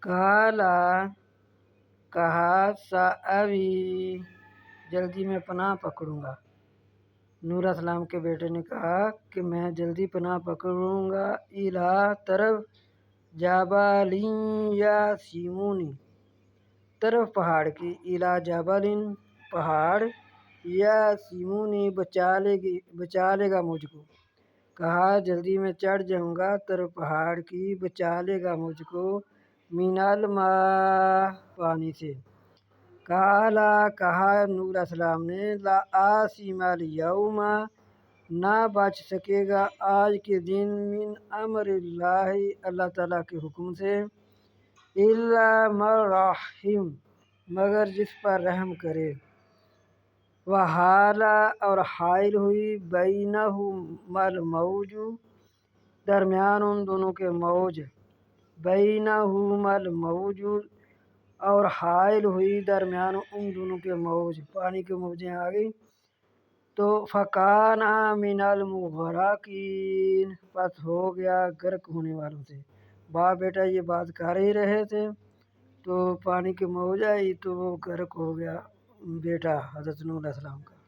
کالا کہا ساوی جلدی میں پناہ پکڑوں گا۔ نوح علیہ السلام کے بیٹے نے کہا کہ میں جلدی پناہ پکڑوں گا الا طرف جبالین یاسیمونی طرف پہاڑ کی الا جبالین پہاڑ یاسیمونی بچا لے گا مجھ کو۔ کہا جلدی میں چڑھ جاؤں گا طرف پہاڑ کی بچا لے گا مجھ کو من الماء پانی سے۔ کالا کہا نوح علیہ السلام نے لا عاصم الیوم نہ بچ سکے گا آج کے دن من امر اللہ اللہ تعالیٰ کے حکم سے الا من رحم مگر جس پر رحم کرے۔ وحال اور حائل ہوئی بینہم الموج درمیان ان دونوں کے موج بینہم الموج اور حائل ہوئی درمیان ان دونوں کے موج پانی کی موجیں آ گئی تو فکان من المغرقین پس ہو گیا غرق ہونے والوں سے۔ باپ بیٹا یہ بات کر ہی رہے تھے تو پانی کی موج آئی تو وہ غرق ہو گیا بیٹا حضرت نوح علیہ السلام کا۔